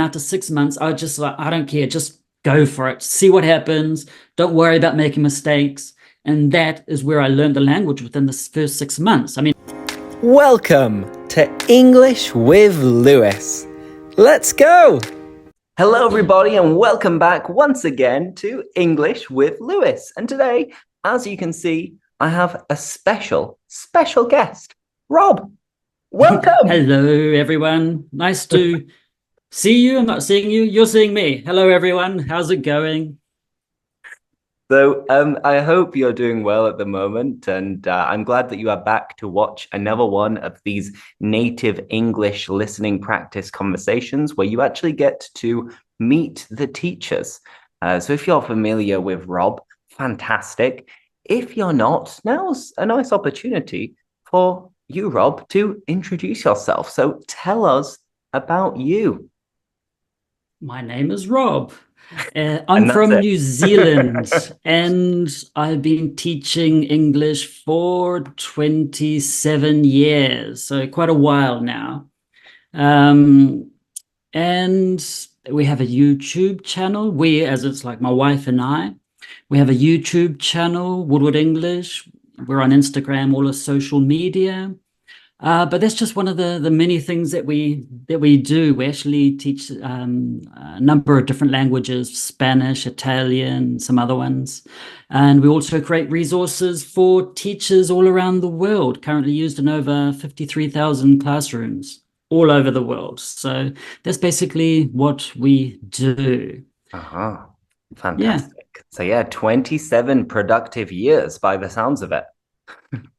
after 6 months, I was just like, I don't care, just go for it, see what happens, don't worry about making mistakes. And that is where I learned the language within the first 6 months. I mean, welcome to English with Lewis. Let's go! Hello everybody and welcome back once again to English with Lewis. And today, as you can see, I have a special guest, Rob. Welcome! Hello everyone, nice to see you. I'm not seeing you, you're seeing me. Hello everyone, how's it going? So I hope you're doing well at the moment, and I'm glad that you are back to watch another one of these native English listening practice conversations where you actually get to meet the teachers. So if you're familiar with Rob, fantastic. If you're not, now's a nice opportunity for you, Rob, to introduce yourself. So tell us about you. My name is Rob. I'm from New Zealand and I've been teaching English for 27 years, so quite a while now. And we have a YouTube channel. As it's like my wife and I, we have a YouTube channel, Woodward English. We're on Instagram, all the social media. But that's just one of the many things that we do. We actually teach a number of different languages: Spanish, Italian, some other ones. And we also create resources for teachers all around the world, currently used in over 53,000 classrooms all over the world. So that's basically what we do. Uh-huh. Fantastic. Yeah. So yeah, 27 productive years by the sounds of it.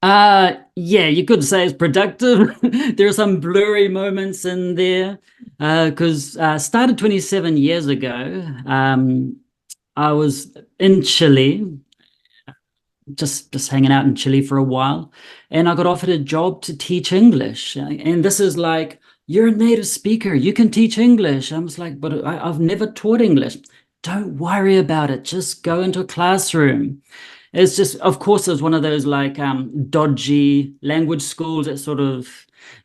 Yeah, you could say it's productive. There are some blurry moments in there because started 27 years ago. I was in Chile, just hanging out in Chile for a while, and I got offered a job to teach English. And this is like, you're a native speaker, you can teach English. I was like, but I've never taught English. Don't worry about it, just go into a classroom. It's just, of course, it was one of those like dodgy language schools that sort of,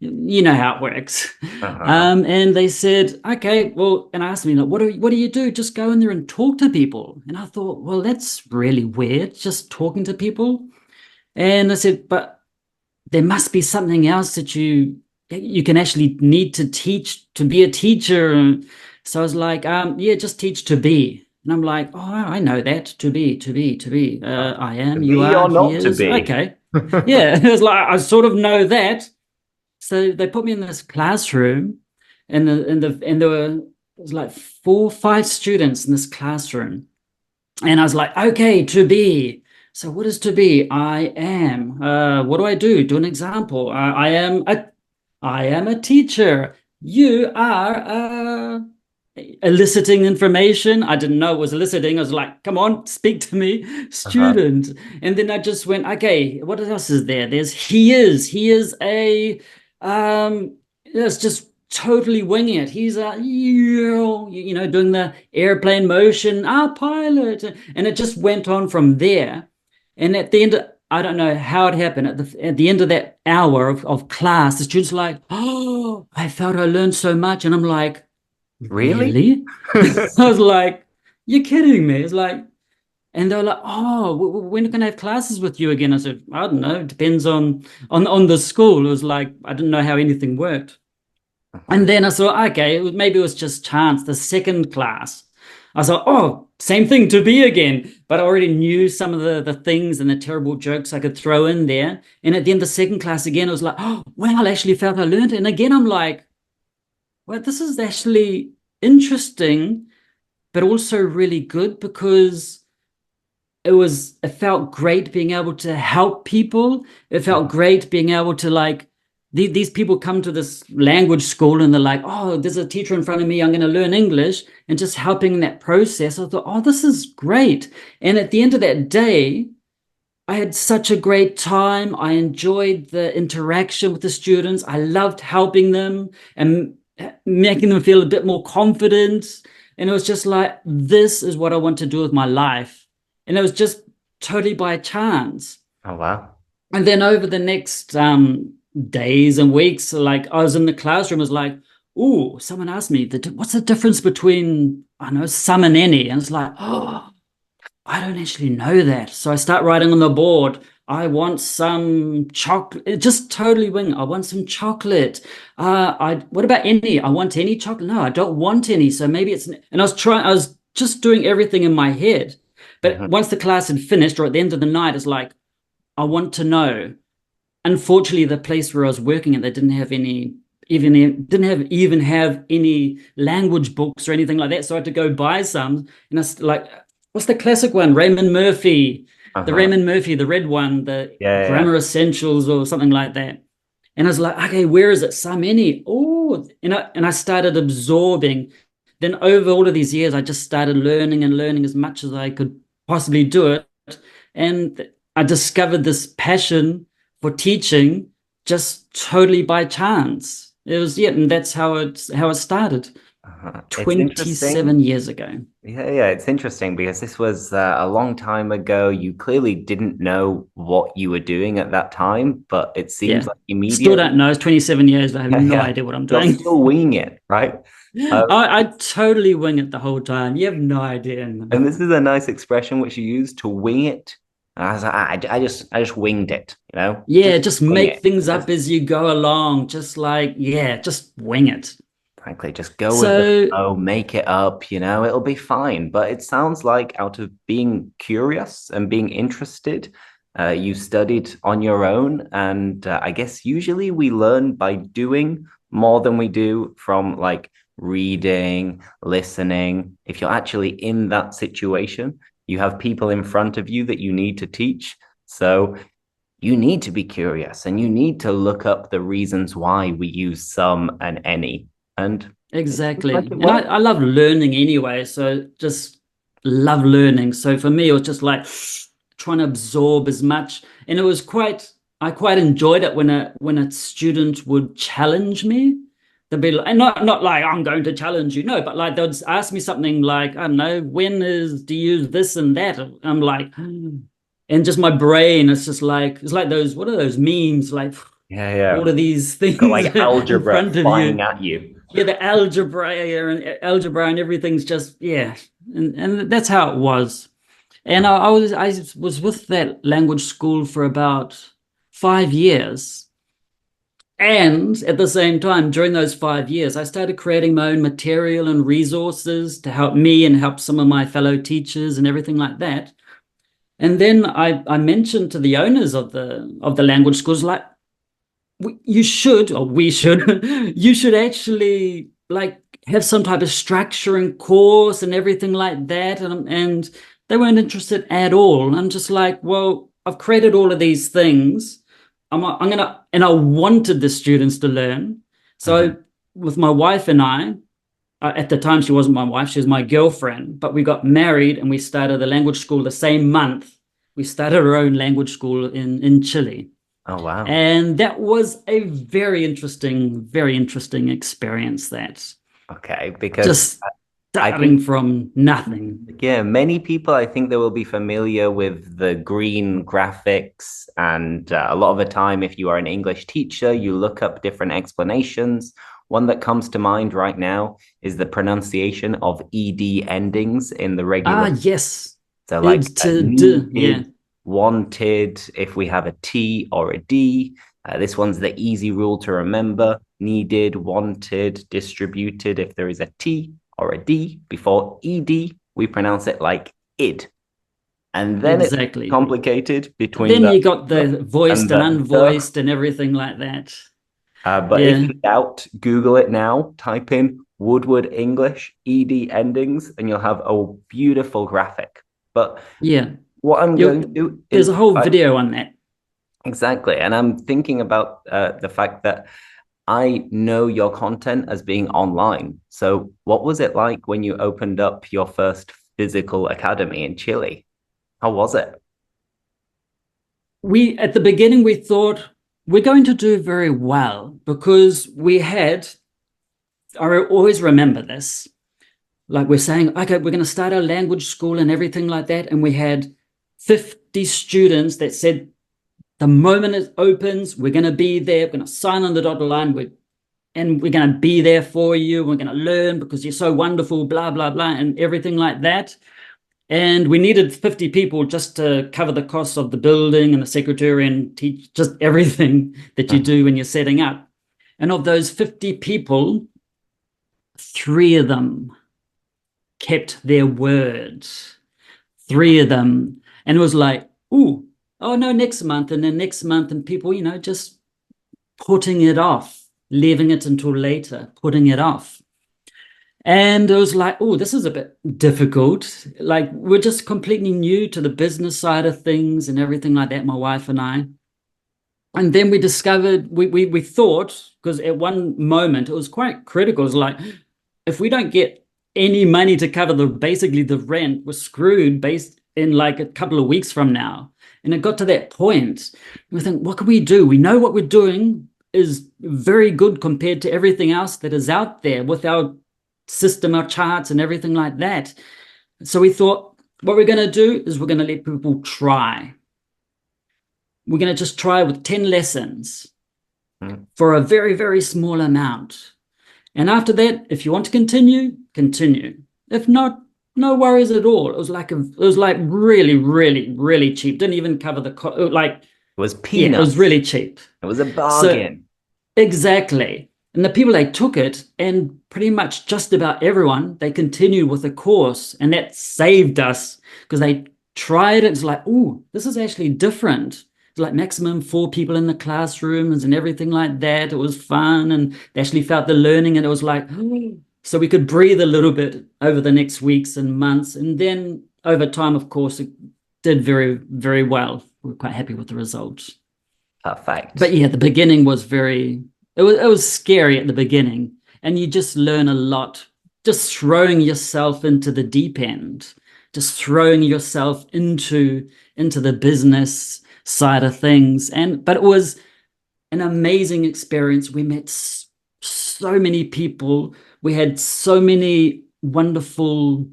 you know how it works. And they said, okay, well, and I asked me, like, what do you do? Just go in there and talk to people. And I thought, well, that's really weird, just talking to people. And I said, but there must be something else that you can actually need to teach to be a teacher. So I was like, yeah, just teach to be. And I'm like, oh, I know that. To be. I am, you are, not he to is. be. Okay. Yeah, it was like, I sort of know that. So they put me in this classroom, and there were, it was like 4 or 5 students in this classroom. And I was like, okay, to be. So what is to be? I am. What do I do? Do an example. I am a teacher. You are eliciting information. I didn't know it was eliciting. I was like, come on, speak to me, student. And then I just went, okay, what else is there? There's he is a it's just totally winging it. He's a doing the airplane motion, our pilot, and it just went on from there. And at the end, I don't know how it happened. At the end of that hour of class, the students were like, oh, I felt I learned so much. And I'm like, really? I was like, you're kidding me. It's like, and they were like, oh, when are we going to have classes with you again? I said, I don't know. It depends on the school. It was like, I didn't know how anything worked. And then I thought, okay, maybe it was just chance. The second class, I thought, oh, same thing, to be again. But I already knew some of the things and the terrible jokes I could throw in there. And at the end of the second class again, I was like, oh, wow, I actually felt I learned it. And again, I'm like, well, this is actually interesting, but also really good because it felt great being able to help people. It felt great being able to, like, these people come to this language school and they're like, oh, there's a teacher in front of me, I'm going to learn English, and just helping that process. I thought, oh, this is great. And at the end of that day, I had such a great time. I enjoyed the interaction with the students. I loved helping them and making them feel a bit more confident. And it was just like, this is what I want to do with my life. And it was just totally by chance. Oh, wow. And then over the next days and weeks, like, I was in the classroom, I was like, oh, someone asked me, what's the difference between, I don't know, some and any? And it's like, oh, I don't actually know that. So I start writing on the board. I want some chocolate, just totally wing. I want some chocolate. What about any? I want any chocolate. No, I don't want any. So maybe it's, and I was just doing everything in my head. But Mhm. once the class had finished or at the end of the night, it's like, I want to know. Unfortunately, the place where I was working at, they didn't have any, even have any language books or anything like that. So I had to go buy some. And it's like, what's the classic one? Uh-huh. The red one, the Yeah, yeah, yeah. Grammar Essentials or something like that. And I was like, okay, where is it? So many. Oh, and I started absorbing. Then over all of these years, I just started learning and learning as much as I could possibly do it. And I discovered this passion for teaching just totally by chance. It was, yeah, and that's how it started It's interesting. 27 years ago. Yeah, yeah, it's interesting because this was a long time ago. You clearly didn't know what you were doing at that time, but it seems Yeah. like Still immediately, don't know. It's 27 years. I have yeah, no yeah, idea what I'm you're doing. still winging it, right? I totally wing it the whole time. You have no idea. And this is a nice expression which you use to wing it. And I was like, I just winged it, Yeah, just just wing make it. things Just up as you go along. Just like, yeah, just wing it. frankly, just go with the So flow, make it up, it'll be fine. But it sounds like out of being curious and being interested, you studied on your own. And I guess usually we learn by doing more than we do from like reading, listening. If you're actually in that situation, you have people in front of you that you need to teach. So you need to be curious and you need to look up the reasons why we use some and any. And it seems exactly. like it And I, works. I love learning anyway. So just love learning. So for me, it was just like trying to absorb as much. And I quite enjoyed it when a student would challenge me. They'd be like, and not like I'm going to challenge you, no, but like they'd ask me something like, I don't know, do you use this and that? I'm like, and just my brain, it's like those, what are those memes? Like Yeah, yeah. all of these Got things like in algebra front of flying you. at you. Yeah, the algebra and everything's just, yeah. And that's how it was. And I was with that language school for about 5 years. And at the same time, during those 5 years, I started creating my own material and resources to help me and help some of my fellow teachers and everything like that. And then I mentioned to the owners of the language schools, like, you should, or we should, you should actually like have some type of structure and course and everything like that. And they weren't interested at all. I'm just like, well, I've created all of these things. I'm gonna, and I wanted the students to learn. Mhm. So with my wife and I, at the time she wasn't my wife, she was my girlfriend, but we got married and we started the language school the same month. We started our own language school in Chile. Oh, wow. And that was a very interesting experience, that Okay, because just I starting think, from nothing. yeah, many people I think they will be familiar with the green graphics. And a lot of the time, if you are an English teacher, you look up different explanations. One that comes to mind right now is the pronunciation of ed endings in the regular. Ah, yes. So like Id to d, yeah. needed, wanted, if we have a T or a D. This one's the easy rule to remember. Needed, wanted, distributed. If there is a T or a D before ED, we pronounce it like id. And then it's Exactly. complicated And between then the you got the and voiced and the. unvoiced and everything like that. But if Yeah. in doubt, Google it now. Type in Woodward English ED endings, and you'll have a beautiful graphic. But Yeah. what I'm going to You do there's is a whole video on that. exactly, and I'm thinking about the fact that I know your content as being online. So, what was it like when you opened up your first physical academy in Chile? How was it? We At the beginning we thought we're going to do very well because I always remember this. Like we're saying, okay, we're going to start our language school and everything like that. And we had 50 students that said, the moment it opens, we're going to be there, we're going to sign on the dotted line. and we're going to be there for you. We're going to learn because you're so wonderful, blah, blah, blah, and everything like that. And we needed 50 people just to cover the costs of the building and the secretary and teach just everything that you do when you're setting up. And of those 50 people, 3 of them kept their word. 3 of them. And it was like, oh no, next month, and then next month, and people, just putting it off, leaving it until later, putting it off. And it was like, oh, this is a bit difficult. Like, we're just completely new to the business side of things and everything like that, my wife and I. And then we discovered, we thought, because at one moment it was quite critical. It was like, if we don't get any money to cover basically the rent, we're screwed based in like a couple of weeks from now. And it got to that point. We think, what can we do? We know what we're doing is very good compared to everything else that is out there with our system, our charts and everything like that. So we thought, what we're going to do is we're going to let people try. We're going to just try with 10 lessons for a very, very small amount. And after that, if you want to continue, continue. If not, no worries at all. It was like really, really, really cheap. Didn't even cover the it was peanuts. Yeah, it was really cheap. It was a bargain. So, exactly. And the people, they took it, and pretty much just about everyone, they continued with the course, and that saved us because they tried it. It's like, oh, this is actually different. It's like maximum 4 people in the classrooms and everything like that. It was fun, and they actually felt the learning, and it was like, oh. So we could breathe a little bit over the next weeks and months. And then over time, of course, it did very, very well. We were quite happy with the results. Perfect. But yeah, the beginning was it was scary at the beginning. And you just learn a lot, just throwing yourself into the deep end, just throwing yourself into the business side of things. But it was an amazing experience. We met so many people. We had so many wonderful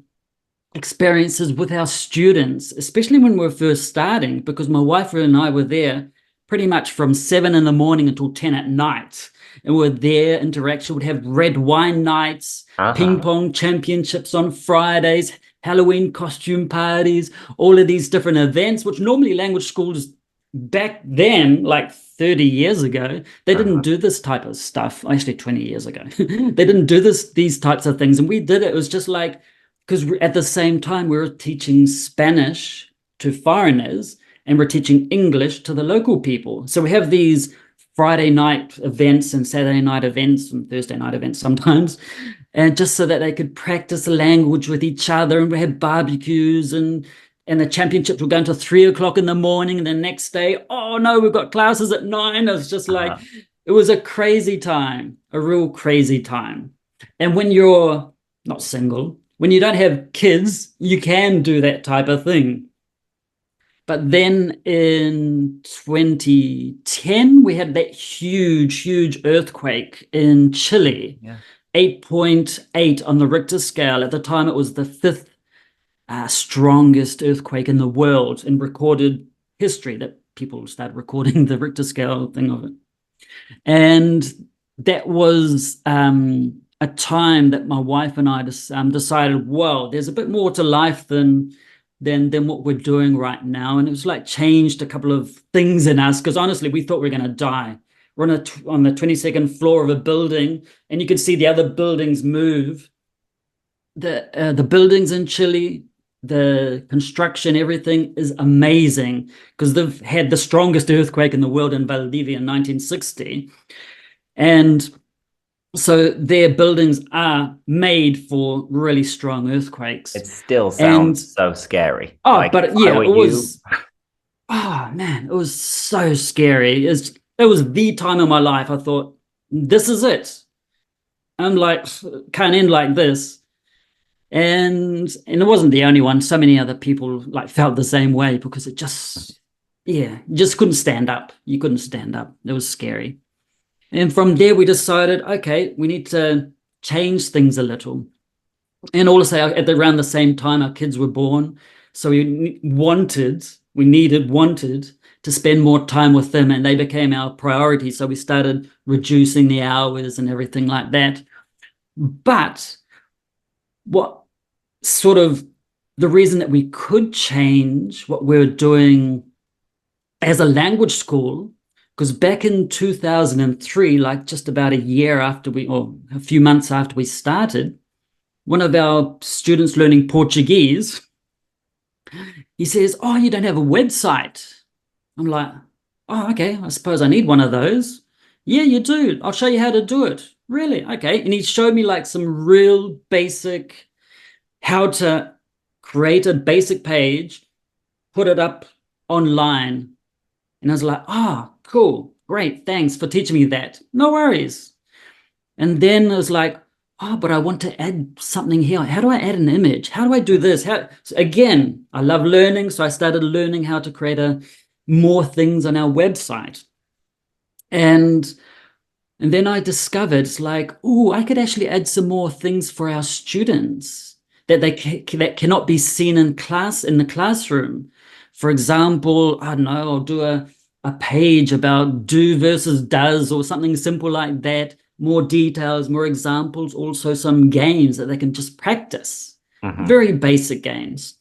experiences with our students, especially when we were first starting, because my wife and I were there pretty much from 7 in the morning until 10 at night. And we were there, interaction. We'd have red wine nights, ping pong championships on Fridays, Halloween costume parties, all of these different events, which normally language schools back then, like 30 years ago, they didn't do this type of stuff. Actually, 20 years ago, they didn't do these types of things. And we did it. It was just like, because at the same time, we were teaching Spanish to foreigners and we're teaching English to the local people. So we have these Friday night events and Saturday night events and Thursday night events sometimes, and just so that they could practice the language with each other. And we had barbecues, and the championships were going to 3 o'clock in the morning, and the next day, oh no, we've got classes at 9. It was just like, it was a crazy time, a real crazy time. And when you're not single, when you don't have kids, you can do that type of thing. But then in 2010, we had that huge earthquake in Chile, 8.8 on the Richter scale. At the time, it was the 5th strongest earthquake in the world in recorded history, that people started recording the Richter scale thing of it. And that was a time that my wife and I decided, well, there's a bit more to life than what we're doing right now. And it was like changed a couple of things in us, because honestly, we thought we were going to die. We're on the 22nd floor of a building, and you could see the other buildings move. The buildings in Chile, the construction, everything is amazing, because they've had the strongest earthquake in the world in Valdivia in 1960. And so their buildings are made for really strong earthquakes. It still sounds so scary. Oh, but yeah, it was. Oh man, it was so scary. It was the time in my life I thought, this is it. I'm like, can't end like this. And it wasn't the only one. So many other people like felt the same way, because it just, you just couldn't stand up. You couldn't stand up. It was scary. And from there, we decided, okay, we need to change things a little. And also, at around the same time, our kids were born. So we wanted to spend more time with them, and they became our priority. So we started reducing the hours and everything like that. But what sort of the reason that we could change what we're doing as a language school, because back in 2003, like just about a year after or a few months after we started, one of our students learning Portuguese, he says, "Oh, you don't have a website." I'm like, "Oh, okay, I suppose I need one of those." "Yeah, you do. I'll show you how to do it." "Really? Okay." And he showed me like some real basic, how to create a basic page, put it up online. And I was like, cool, great, thanks for teaching me that. No worries. And then I was like, but I want to add something here. How do I add an image? How do I do this? So again, I love learning, so I started learning how to create more things on our website. And then I discovered it's like, I could actually add some more things for our students that cannot be seen in the classroom. For example, I don't know, I'll do a page about do versus does or something simple like that, more details, more examples, also some games that they can just practice, very basic games.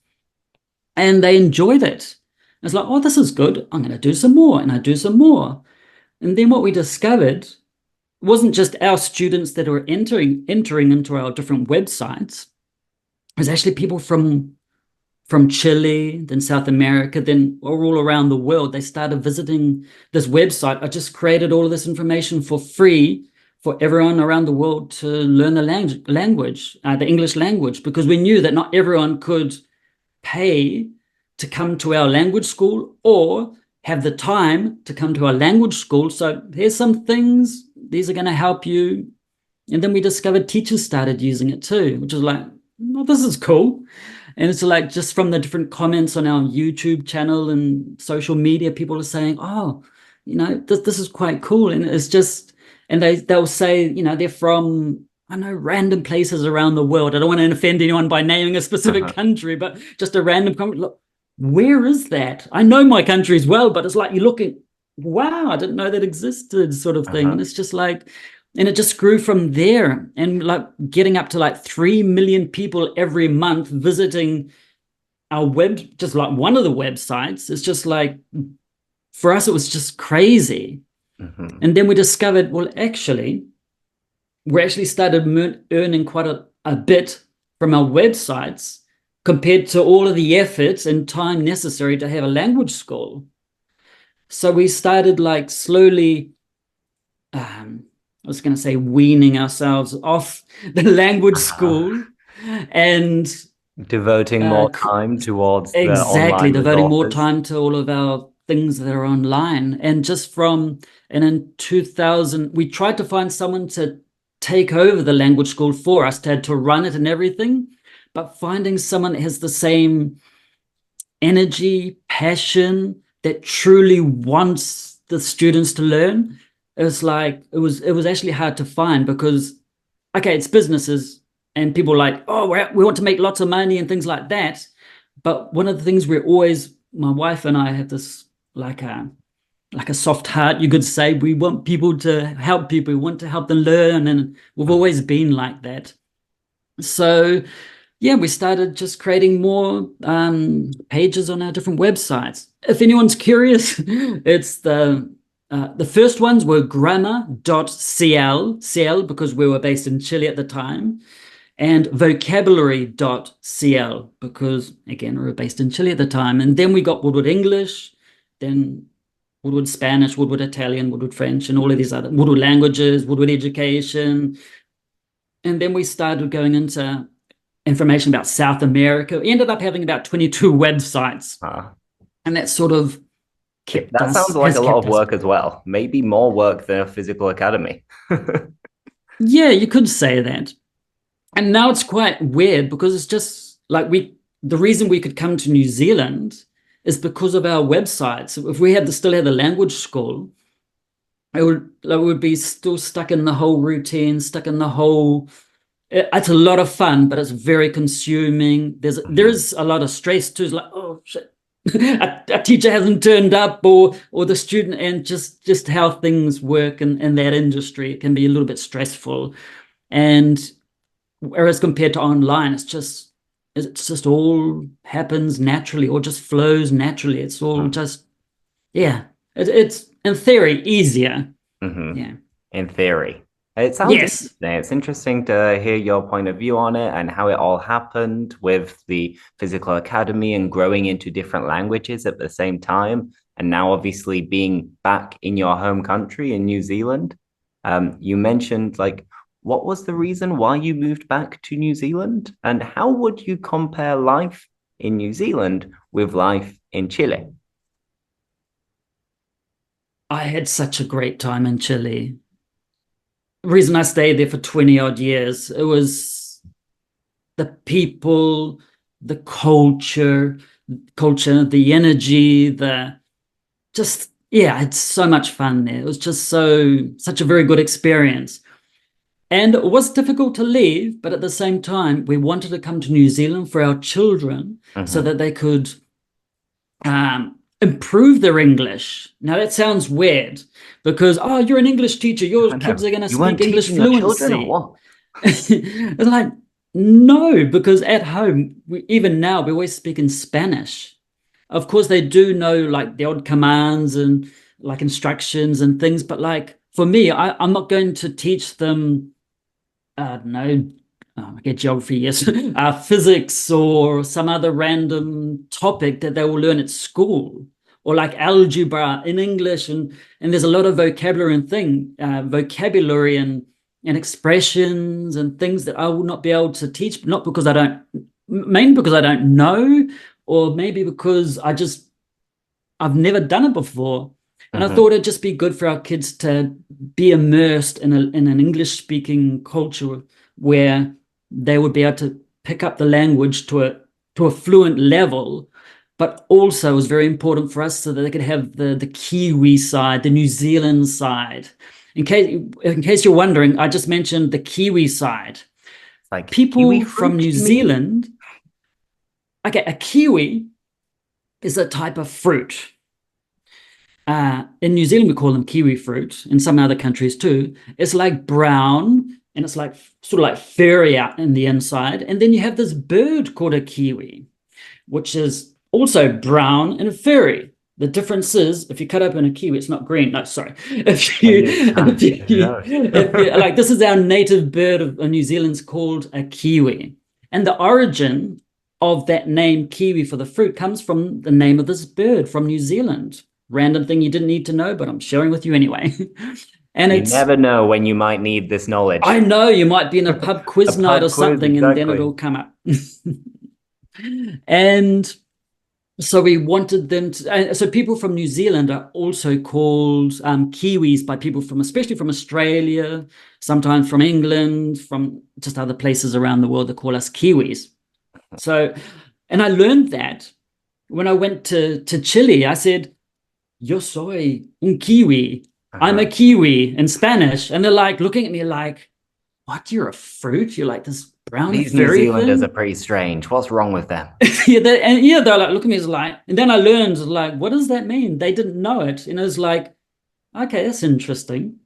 And they enjoyed it. It's like, this is good. I'm going to do some more, and I do some more. And then what we discovered wasn't just our students that are entering into our different websites. It was actually people from Chile, then South America, then all around the world. They started visiting this website. I just created all of this information for free for everyone around the world to learn the language, the English language, because we knew that not everyone could pay to come to our language school or have the time to come to our language school. So here's some things. These are going to help you. And then we discovered teachers started using it too, which is like, this is cool. And it's like, just from the different comments on our YouTube channel and social media, people are saying, this is quite cool. And it's just, and they'll say, they're from, I know, random places around the world. I don't want to offend anyone by naming a specific country, but just a random comment. Look, where is that? I know my country as well, but it's like you're looking, wow, I didn't know that existed, sort of thing. And it's just like, and it just grew from there, and like getting up to like 3 million people every month visiting our just like one of the websites. It's just like, for us, it was just crazy. And then we discovered, well, actually, we actually started earning quite a bit from our websites compared to all of the efforts and time necessary to have a language school. So we started like slowly, I was going to say weaning ourselves off the language school and devoting more time towards the exactly online devoting more resources. time to all of our things that are online. And in 2000, we tried to find someone to take over the language school for us, to run it and everything, but finding someone that has the same energy, passion, that truly wants the students to learn, it was actually hard to find, because it's businesses and people are like, we want to make lots of money and things like that. But one of the things my wife and I have this like a soft heart, you could say. We want people to help people. We want to help them learn, and we've always been like that. So yeah, we started just creating more pages on our different websites. If anyone's curious, it's the first ones were grammar.cl, because we were based in Chile at the time, and vocabulary.cl, because again, we were based in Chile at the time. And then we got Woodward English, then Woodward Spanish, Woodward Italian, Woodward French, and all of these other Woodward languages, Woodward education. And then we started going into information about South America. We ended up having about 22 websites. And that sort of kept us. That sounds like a lot of work as well. Maybe more work than a physical academy. Yeah, you could say that. And now it's quite weird, because it's just like the reason we could come to New Zealand is because of our websites. If we still had the language school, it would be still stuck in the whole routine, stuck in the whole. It's a lot of fun, but it's very consuming. There's a lot of stress too. It's like, oh shit, a teacher hasn't turned up, or the student, and just how things work in that industry. It can be a little bit stressful. And whereas compared to online, it's just all happens naturally, or just flows naturally. It's all just, yeah, it's in theory easier. Yeah. In theory. It sounds Yes. interesting. It's interesting to hear your point of view on it and how it all happened with the physical academy and growing into different languages at the same time. And now, obviously, being back in your home country in New Zealand. You mentioned, like, what was the reason why you moved back to New Zealand? And how would you compare life in New Zealand with life in Chile? I had such a great time in Chile. The reason I stayed there for 20 odd years, it was the people, the culture, the energy, yeah, I had so much fun there. It was just such a very good experience. And it was difficult to leave, but at the same time, we wanted to come to New Zealand for our children so that they could improve their English. Now, that sounds weird because, oh, you're an English teacher. Your kids are going to speak English fluency. It's like, no, because at home, even now, we always speak in Spanish. Of course, they do know like the odd commands and like instructions and things. But like for me, I'm not going to teach them, I don't know, I get geography, yes, physics or some other random topic that they will learn at school, or like algebra in English, and there's a lot of vocabulary and expressions and things that I will not be able to teach, not because mainly because I don't know, or maybe because I've never done it before. And I thought it'd just be good for our kids to be immersed in an English-speaking culture where they would be able to pick up the language to a fluent level, but also it was very important for us so that they could have the Kiwi side, the New Zealand side. In case you're wondering, I just mentioned the Kiwi side. Like people from New Zealand. Okay, a kiwi is a type of fruit. In New Zealand, we call them kiwi fruit. In some other countries too. It's like brown, and it's like sort of like furry out in the inside. And then you have this bird called a kiwi, which is also brown and furry. The difference is, if you cut open a kiwi, it's not green. No, sorry. Like this is our native bird of New Zealand's called a kiwi, and the origin of that name kiwi for the fruit comes from the name of this bird from New Zealand. Random thing you didn't need to know, but I'm sharing with you anyway. And you never know when you might need this knowledge. I know, you might be in a pub quiz night or something, exactly. And then it'll come up. And so we wanted them to, so people from New Zealand are also called Kiwis by people especially from Australia, sometimes from England, from just other places around the world that call us Kiwis. So, and I learned that when I went to Chile. I said, yo soy un Kiwi. I'm a Kiwi in Spanish. And they're like looking at me like, what, you're a fruit? You're like this brown These New Zealanders are pretty strange. What's wrong with them? They're like, look at me, it's like, and then I learned, like, what does that mean? They didn't know it. And it was like, okay, that's interesting.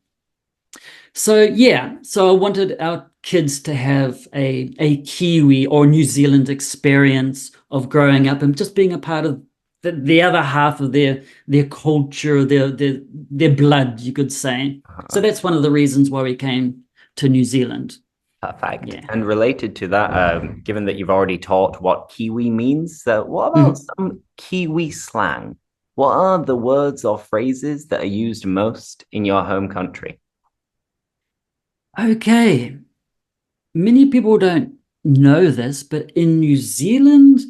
So yeah, so I wanted our kids to have a Kiwi or New Zealand experience of growing up and just being a part of the other half of their culture, their blood, you could say. So that's one of the reasons why we came to New Zealand. Perfect. Yeah. And related to that, given that you've already taught what Kiwi means, what about some Kiwi slang? What are the words or phrases that are used most in your home country? Okay. Many people don't know this, but in New Zealand,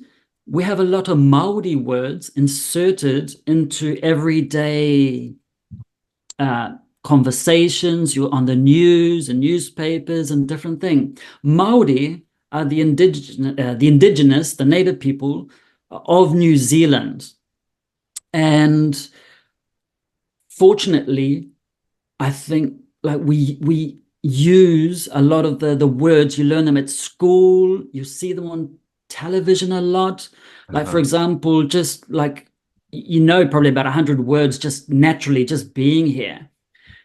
we have a lot of Maori words inserted into everyday conversations. You're on the news and newspapers and different things. Maori are the indigenous, the native people of New Zealand. And fortunately, I think like we use a lot of the words. You learn them at school. You see them on television a lot. Like, for Uh-huh. example, just like, you know, probably about 100 words just naturally just being here.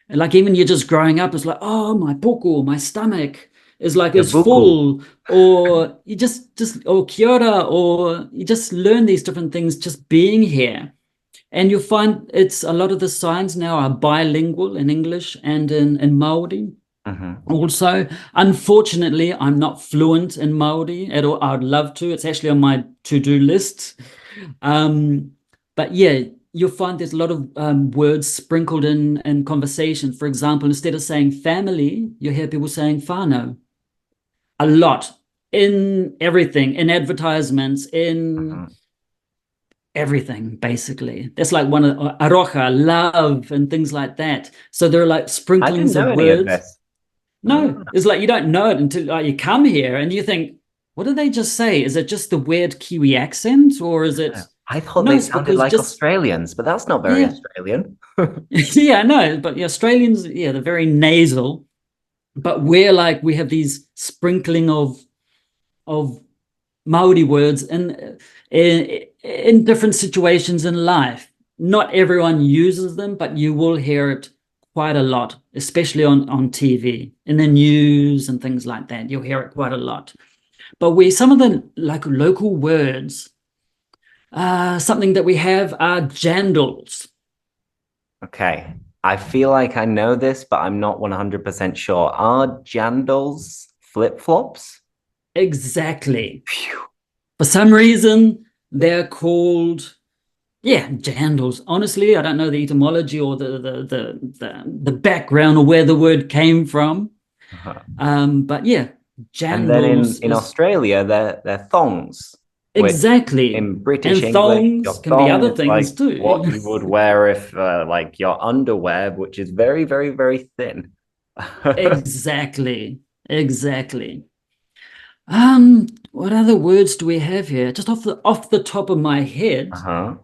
And like, even you're just growing up, it's like, oh, my poko, my stomach Yeah, is buku. full, or you just or kia ora, or you just learn these different things just being here. And you'll find it's a lot of the signs now are bilingual in English and in Maori. Mm-hmm. Also, unfortunately, I'm not fluent in Maori at all. I'd love to. It's actually on my to-do list. Um, but yeah, you'll find there's a lot of words sprinkled in conversation. For example, instead of saying family, you hear people saying whānau a lot in everything, in advertisements, in Mm-hmm. everything, basically. That's like one of aroha, love, and things like that. So there are like I didn't sprinklings know of any of words. this. No, it's like you don't know it until you come here and you think, what did they just say? Is it just the weird Kiwi accent, or is it? I thought No, they it's sounded because like just Australians, but that's not very yeah, Australian. yeah, no, but the Australians, yeah, they're very nasal, but we're like we have these sprinkling of Maori words in different situations in life. Not everyone uses them, but you will hear it quite a lot, especially on TV, in the news and things like that. You'll hear it quite a lot. But we some of the like local words, something that we have are jandals. Okay. I feel like I know this, but I'm not 100% sure. Are jandals flip-flops? Exactly. Phew. For some reason, they're called yeah, jandals. Honestly, I don't know the etymology or the background or where the word came from. Uh-huh. But yeah, And then jandals in is Australia, they're thongs, which exactly. in British And English, thongs your can be thong other is like things what too. you would wear if like your underwear, which is very, very, very thin. Exactly. Exactly. What other words do we have here? Just off the top of my head, Uh-huh.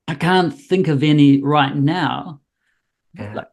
I can't think of any right now. Yeah. Like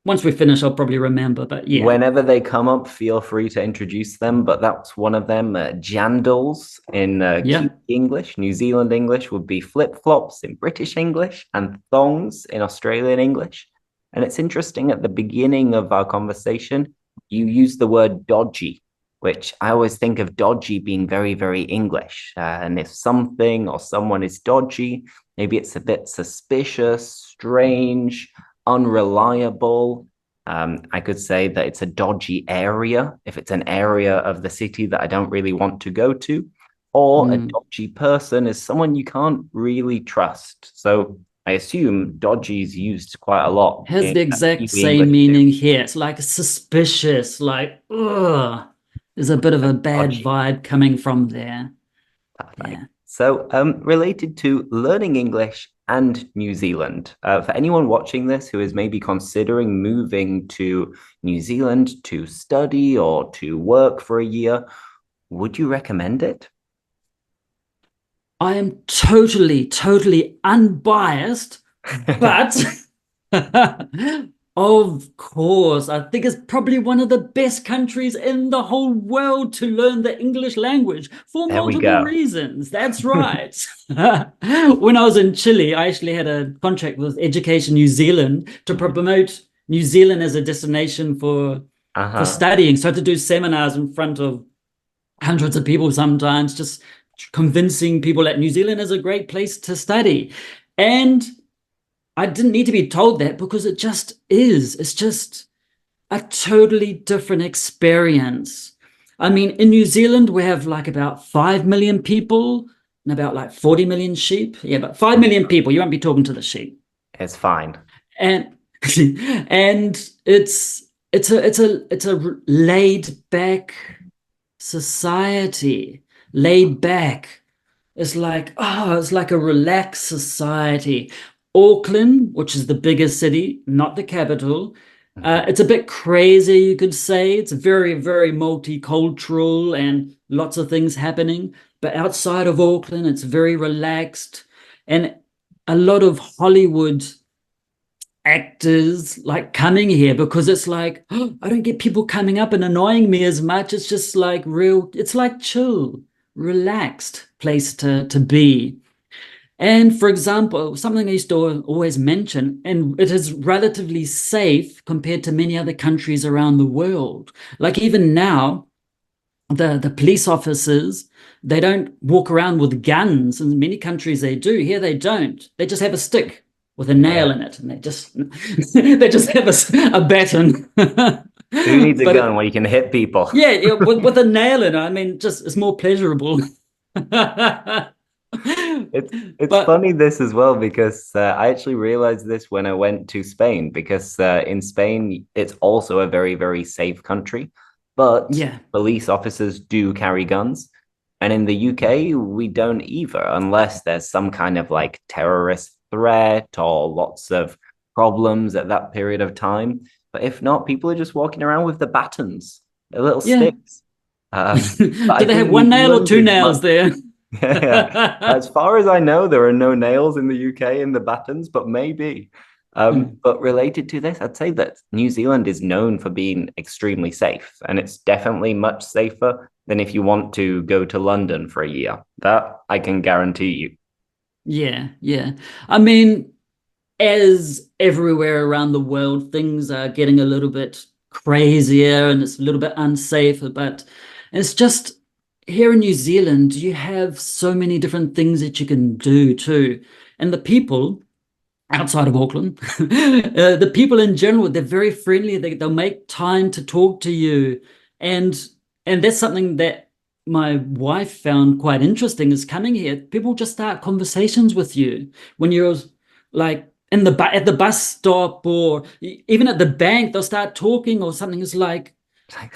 once we finish, I'll probably remember. But yeah, Whenever they come up, feel free to introduce them. But that's one of them. Jandals in yeah. Kiwi English, New Zealand English would be flip-flops in British English, and thongs in Australian English. And it's interesting at the beginning of our conversation, you use the word dodgy, which I always think of dodgy being very, very English. And if something or someone is dodgy, maybe it's a bit suspicious, strange, unreliable. I could say that it's a dodgy area if it's an area of the city that I don't really want to go to, or a Mm. dodgy person is someone you can't really trust. So I assume dodgy is used quite a lot Has in the exact Kiwi same English too. meaning here. It's like suspicious, like, ugh. There's a bit of a bad Dodgy. vibe coming from there. Perfect. Yeah. So, related to learning English and New Zealand, for anyone watching this who is maybe considering moving to New Zealand to study or to work for a year, would you recommend it? I am totally unbiased, but of course, I think it's probably one of the best countries in the whole world to learn the English language for There we multiple go. reasons. That's right. When I was in Chile, I actually had a contract with Education New Zealand to promote New Zealand as a destination for Uh-huh. studying. So I had to do seminars in front of hundreds of people sometimes, just convincing people that New Zealand is a great place to study. And I didn't need to be told that because it just is. It's just a totally different experience. I mean, in New Zealand, we have like about 5 million people and about like 40 million sheep. Yeah, but 5 million people. You won't be talking to the sheep. It's fine. And and it's a laid back society, laid back. It's like a relaxed society. Auckland, which is the biggest city, not the capital, Mhm. it's a bit crazy, you could say. It's very multicultural and lots of things happening. But outside of Auckland, it's very relaxed. And a lot of Hollywood actors like coming here because it's like, oh, I don't get people coming up and annoying me as much. It's just like real, it's like chill. relaxed place to be. And for example, something I used to always mention, and it is relatively safe compared to many other countries around the world. Like even now, the police officers, they don't walk around with guns. In many countries they do. Here they don't. They just have a stick with a nail Yeah. in it, and they just they just have a baton. Who needs a But gun where you can hit people? yeah, yeah, with a nail in it, I mean, just it's more pleasurable. It's But funny this as well because I actually realized this when I went to Spain because in Spain it's also a very very safe country, but yeah, police officers do carry guns, and in the UK we don't either unless there's some kind of like terrorist threat or lots of problems at that period of time. But if not, people are just walking around with the batons, the little yeah. sticks. But Do I they have think New one nail or Zealand two is nails much. there? Yeah. As far as I know, there are no nails in the UK in the batons, but maybe. But related to this, I'd say that New Zealand is known for being extremely safe, and it's definitely much safer than if you want to go to London for a year. That I can guarantee you. Yeah, yeah. I mean, as everywhere around the world, things are getting a little bit crazier and it's a little bit unsafe. But it's just here in New Zealand, you have so many different things that you can do too. And the people outside of Auckland, the people in general, they're very friendly. They'll make time to talk to you. And and that's something that my wife found quite interesting is coming here. People just start conversations with you when you're like in the at the bus stop or even at the bank, they'll start talking or something. It's like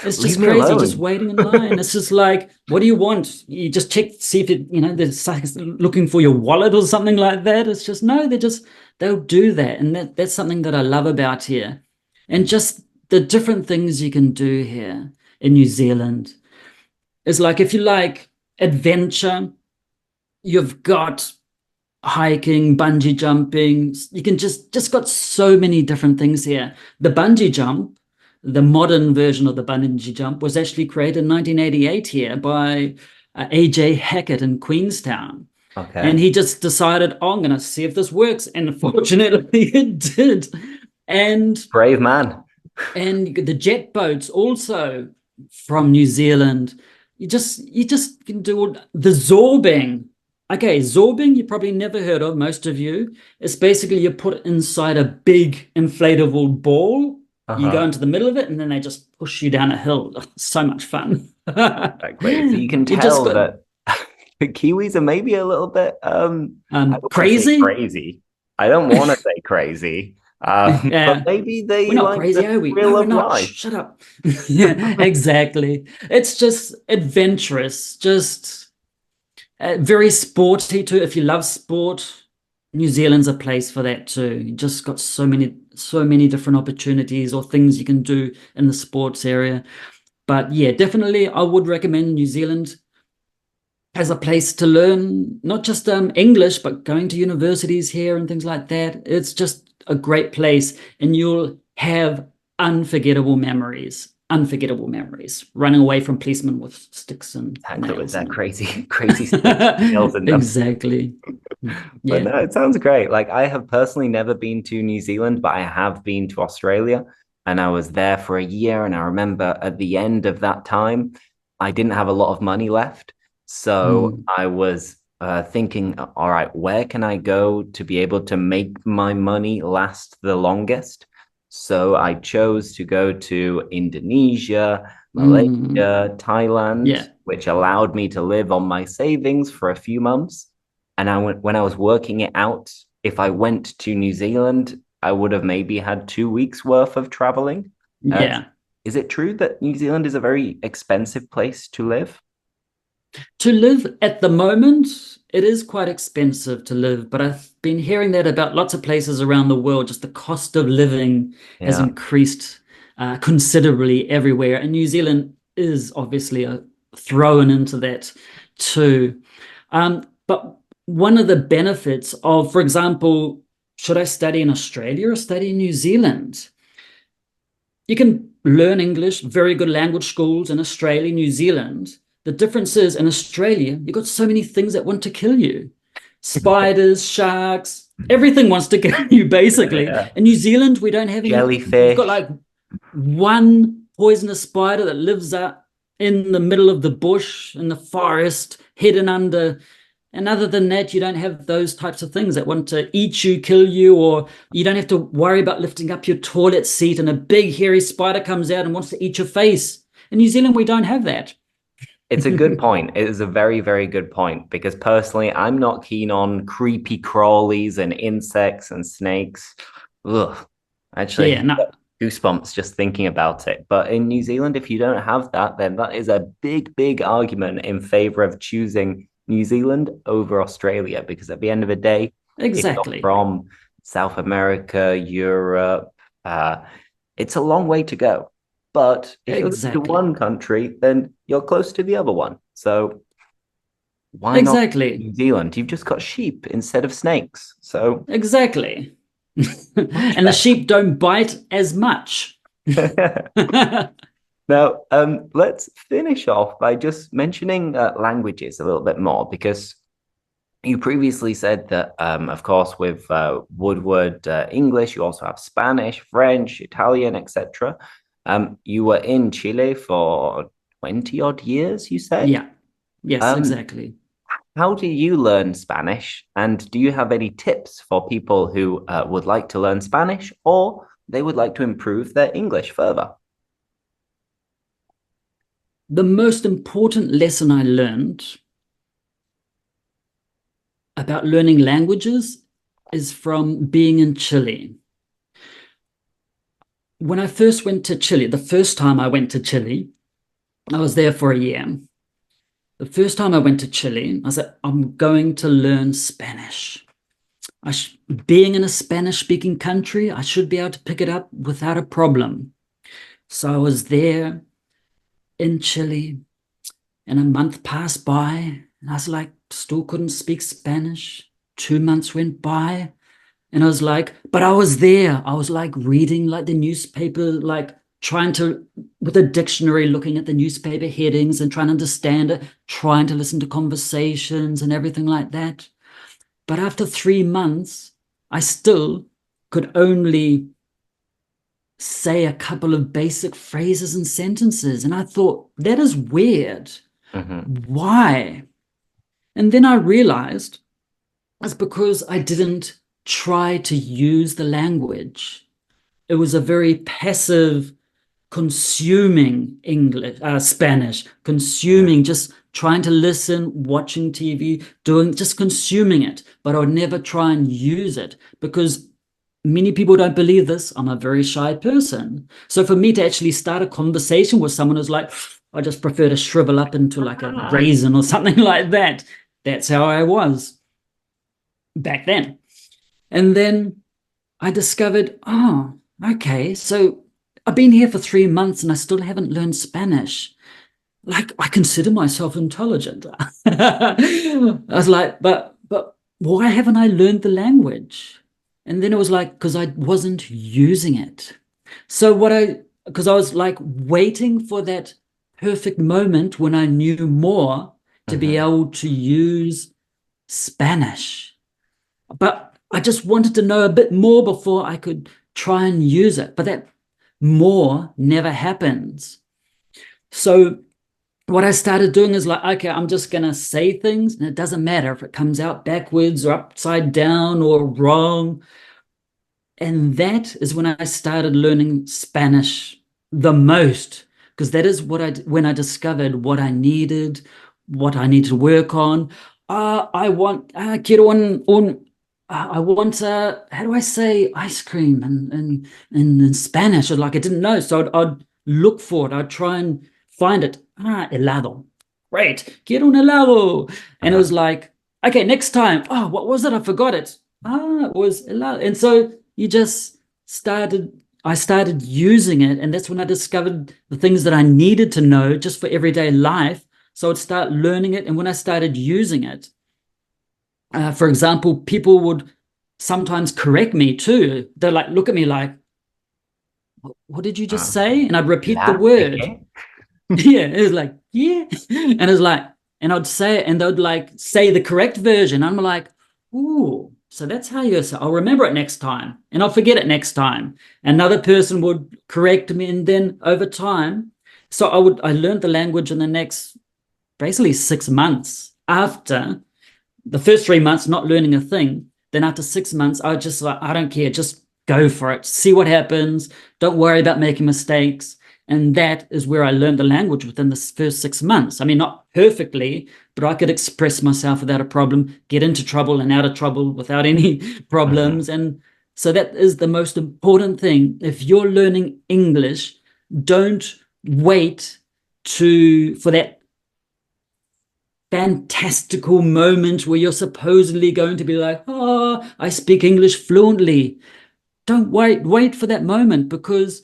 it's Leave just me crazy, just alone. waiting in line. It's just like, what do you want? You just check, see if it, they're looking for your wallet or something like that. It's just, no, they'll do that. And that's something that I love about here. And just the different things you can do here in New Zealand is like, if you like adventure, you've got hiking, bungee jumping. You can just got so many different things here. The bungee jump, the modern version of the bungee jump, was actually created in 1988 here by AJ Hackett in Queenstown. And Okay. he just decided, oh, I'm going to see if this works. And fortunately, it did. And Brave man. the jet boats also from New Zealand. You just can do the zorbing. Okay, zorbing you probably never heard of, most of you. It's basically you put inside a big inflatable ball. You go Uh-huh. into the middle of it, and then they just push you down a hill. So much fun. Great. So you can You just tell got that the Kiwis are maybe a little bit I don't want to say crazy. crazy. I don't want to say crazy. But Yeah. maybe We're they not like crazy, the are we? thrill No, we're of not. life. Shh, shut up. Yeah, exactly. It's just adventurous, just very sporty too. If you love sport, New Zealand's a place for that too. You just got so many different opportunities or things you can do in the sports area. But yeah, definitely I would recommend New Zealand as a place to learn not just English, but going to universities here and things like that. It's just a great place, and you'll have unforgettable memories, running away from policemen with sticks and Exactly with nails in that them. crazy, crazy sticks with nails in them. Exactly. But Yeah. no, it sounds great. Like I have personally never been to New Zealand, but I have been to Australia and I was there for a year. And I remember at the end of that time, I didn't have a lot of money left. So Mm. I was thinking, all right, where can I go to be able to make my money last the longest? So I chose to go to Indonesia, Mm. Malaysia, Thailand, Yeah. which allowed me to live on my savings for a few months. And when I was working it out, if I went to New Zealand, I would have maybe had 2 weeks worth of traveling. Uh, Yeah. is it true that New Zealand is a very expensive place to live? To live at the moment, it is quite expensive to live, but I've been hearing that about lots of places around the world. Just the cost of living has Yeah. increased considerably everywhere, and New Zealand is obviously thrown into that too. But one of the benefits of, for example, should I study in Australia or study in New Zealand? You can learn English, very good language schools in Australia, New Zealand. The difference is in Australia, you've got so many things that want to kill you. Spiders, sharks, everything wants to kill you, basically. Yeah. In New Zealand, we don't have any. We've got Jellyfish. like one poisonous spider that lives up in the middle of the bush, in the forest, hidden under. And other than that, you don't have those types of things that want to eat you, kill you, or you don't have to worry about lifting up your toilet seat and a big hairy spider comes out and wants to eat your face. In New Zealand, we don't have that. It's a good point. It is a very, very good point because personally, I'm not keen on creepy crawlies and insects and snakes. Ugh, actually, Yeah, no, goosebumps just thinking about it. But in New Zealand, if you don't have that, then that is a big, big argument in favor of choosing New Zealand over Australia because at the end of the day, if you're exactly. from South America, Europe, it's a long way to go. But if you're to Exactly. one country, then you're close to the other one. So why not Exactly. New Zealand? You've just got sheep instead of snakes. So Exactly. much And the sheep don't bite as much. better. Now, let's finish off by just mentioning languages a little bit more because you previously said that, of course, with Woodward English, you also have Spanish, French, Italian, etc. You were in Chile for 20 odd years, you said? Yeah. Yes, Um, exactly. how do you learn Spanish? And do you have any tips for people who would like to learn Spanish or they would like to improve their English further? The most important lesson I learned about learning languages is from being in Chile. When I first went to Chile, the first time I went to Chile, I was there for a year. The first time I went to Chile, I said, I'm going to learn Spanish. Being in a Spanish-speaking country, I should be able to pick it up without a problem. So I was there in Chile, and a month passed by, and I was like, still couldn't speak Spanish. 2 months went by, and I was like, but I was there. I was like reading like the newspaper, like trying to, with a dictionary, looking at the newspaper headings and trying to understand it, trying to listen to conversations and everything like that. But after 3 months, I still could only say a couple of basic phrases and sentences. And I thought, that is weird. Why? And then I realized it's because I didn't try to use the language. It was a very passive consuming English, Spanish, consuming, just trying to listen, watching TV, just consuming it. But I would never try and use it because many people don't believe this. I'm a very shy person. So for me to actually start a conversation with someone who's like, I just prefer to shrivel up into like a raisin or something like that. That's how I was back then. And then I discovered, oh, okay, so I've been here for 3 months and I still haven't learned Spanish. Like, I consider myself intelligent. I was like, but why haven't I learned the language? And then it was like, because I wasn't using it. So because I was like waiting for that perfect moment when I knew more to be able to use Spanish. But I just wanted to know a bit more before I could try and use it. But that more never happens. So what I started doing is like, okay, I'm just going to say things, and it doesn't matter if it comes out backwards or upside down or wrong. And that is when I started learning Spanish the most, because that is when I discovered what I needed to work on. I want, how do I say ice cream in Spanish? Or like I didn't know. So I'd look for it. I'd try and find it. Helado. Great. Quiero un helado. And it was like, okay, next time. Oh, what was it? I forgot it. It was helado. And so I started using it. And that's when I discovered the things that I needed to know just for everyday life. So I'd start learning it. And when I started using it, for example, people would sometimes correct me too. They're like, look at me like, what did you just say? And I'd repeat the word. Okay. Yeah, it was like, yeah. And it was like, and I'd say, and they'd like say the correct version. I'm like, ooh, so that's how you say, I'll remember it next time and I'll forget it next time. Another person would correct me. And then over time, so I learned the language in the next basically 6 months after the first 3 months, not learning a thing. Then after 6 months, I was just like, I don't care, just go for it, see what happens, don't worry about making mistakes. And that is where I learned the language within the first 6 months. I mean, not perfectly, but I could express myself without a problem, get into trouble and out of trouble without any Mhm. problems. And so that is the most important thing. If you're learning English, don't wait for that fantastical moment where you're supposedly going to be like, oh, I speak English fluently. Don't wait for that moment, because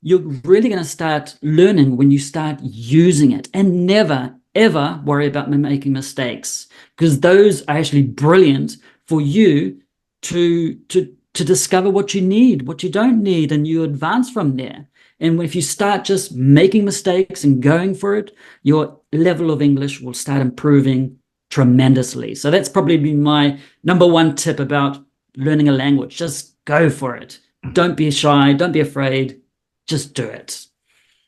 you're really going to start learning when you start using it. And never ever worry about making mistakes, because those are actually brilliant for you to discover what you need, what you don't need, and you advance from there. And if you start just making mistakes and going for it, your level of English will start improving tremendously. So that's probably been my number one tip about learning a language. Just go for it. Don't be shy. Don't be afraid. Just do it.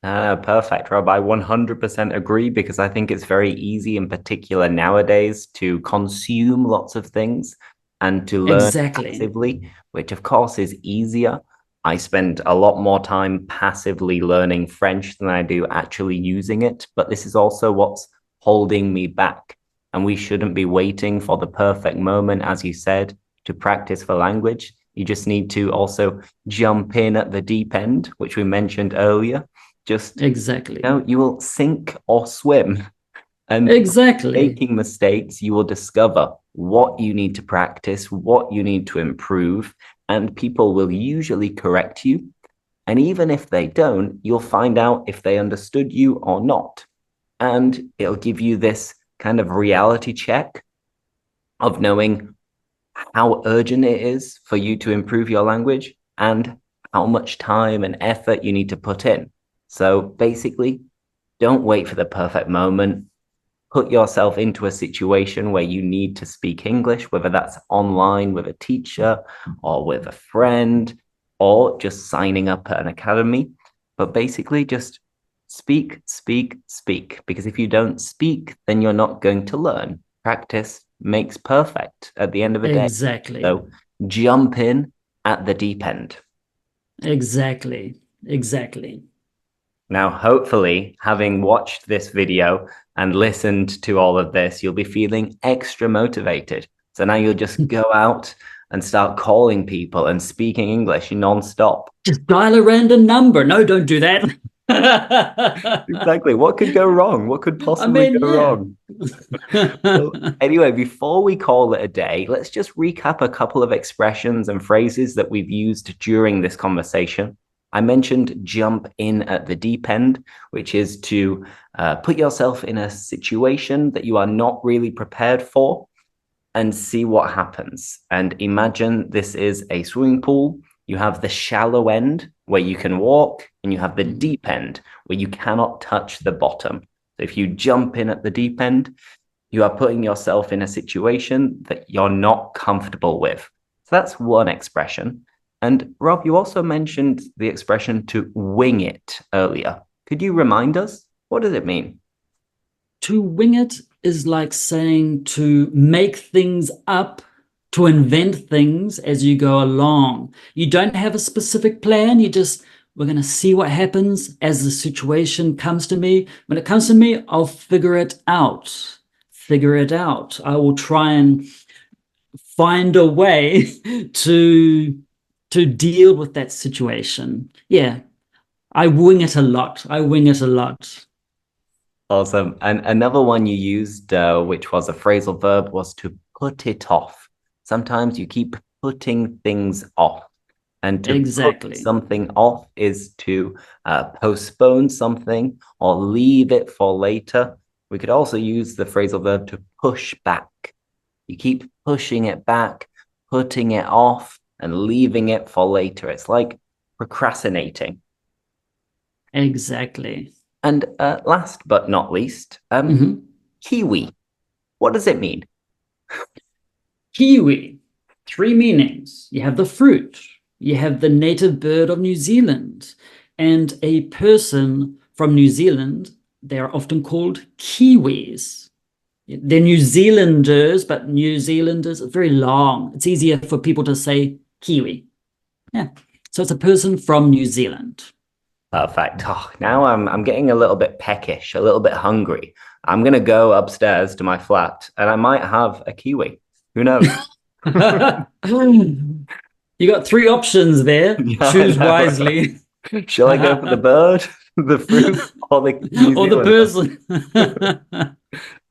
Perfect, Rob. I 100% agree because I think it's very easy, in particular nowadays, to consume lots of things and to learn Exactly. passively, which of course is easier. I spend a lot more time passively learning French than I do actually using it, but this is also what's holding me back. And we shouldn't be waiting for the perfect moment, as you said, to practice for language. You just need to also jump in at the deep end, which we mentioned earlier. Just, Exactly. you will sink or swim. And Exactly. making mistakes, you will discover what you need to practice, what you need to improve, and people will usually correct you. And even if they don't, you'll find out if they understood you or not. And it'll give you this kind of reality check of knowing how urgent it is for you to improve your language and how much time and effort you need to put in. So basically, don't wait for the perfect moment. Put yourself into a situation where you need to speak English, whether that's online with a teacher or with a friend or just signing up at an academy. But basically, just speak, speak, speak. Because if you don't speak, then you're not going to learn. Practice makes perfect at the end of a day. Exactly. So jump in at the deep end. Exactly. Exactly. Now, hopefully, having watched this video and listened to all of this, you'll be feeling extra motivated. So now you'll just go out and start calling people and speaking English non-stop. Just dial a random number. No, don't do that. Exactly. What could go wrong? What could I possibly mean, go yeah. wrong? Well, anyway, before we call it a day, let's just recap a couple of expressions and phrases that we've used during this conversation. I mentioned jump in at the deep end, which is to put yourself in a situation that you are not really prepared for and see what happens. And imagine this is a swimming pool. You have the shallow end where you can walk, and you have the deep end where you cannot touch the bottom. So if you jump in at the deep end, you are putting yourself in a situation that you're not comfortable with. So that's one expression. And Rob, you also mentioned the expression to wing it earlier. Could you remind us? What does it mean? To wing it is like saying to make things up, to invent things as you go along. You don't have a specific plan. We're going to see what happens as the situation comes to me. When it comes to me, I'll figure it out. Figure it out. I will try and find a way to deal with that situation. Yeah, I wing it a lot. I wing it a lot. Awesome. And another one you used, which was a phrasal verb, was to put it off. Sometimes you keep putting things off. And to put Exactly. something off is to postpone something or leave it for later. We could also use the phrasal verb to push back. You keep pushing it back, putting it off, and leaving it for later. It's like procrastinating. Exactly. And last but not least, Kiwi. What does it mean? Kiwi, 3 meanings. You have the fruit, you have the native bird of New Zealand, and a person from New Zealand. They are often called Kiwis. They're New Zealanders, but New Zealanders are very long. It's easier for people to say Kiwi. Yeah. So it's a person from New Zealand. Perfect. Oh, now I'm getting a little bit peckish, a little bit hungry. I'm going to go upstairs to my flat and I might have a kiwi. Who knows? You got 3 options there. Yeah, choose wisely. Shall I go for the bird, the fruit, or the person?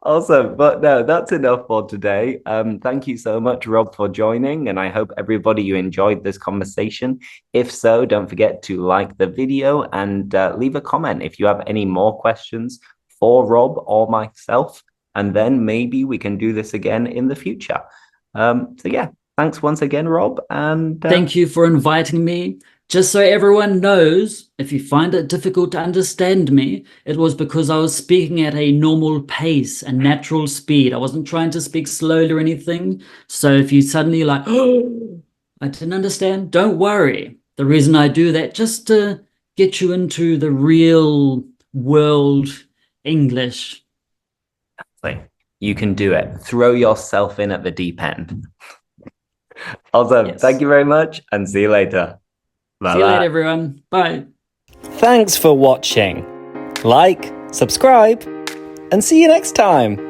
Awesome. But no, that's enough for today. Thank you so much, Rob, for joining. And I hope everybody you enjoyed this conversation. If so, don't forget to like the video and leave a comment if you have any more questions for Rob or myself. And then maybe we can do this again in the future. So yeah, thanks once again, Rob. And thank you for inviting me. Just so everyone knows, if you find it difficult to understand me, it was because I was speaking at a normal pace and natural speed. I wasn't trying to speak slowly or anything. So if you suddenly like, oh, I didn't understand, don't worry. The reason I do that, just to get you into the real world English. You can do it. Throw yourself in at the deep end. Also, yes. Thank you very much and see you later. See you later, everyone. Bye. Thanks for watching. Like, subscribe, and see you next time.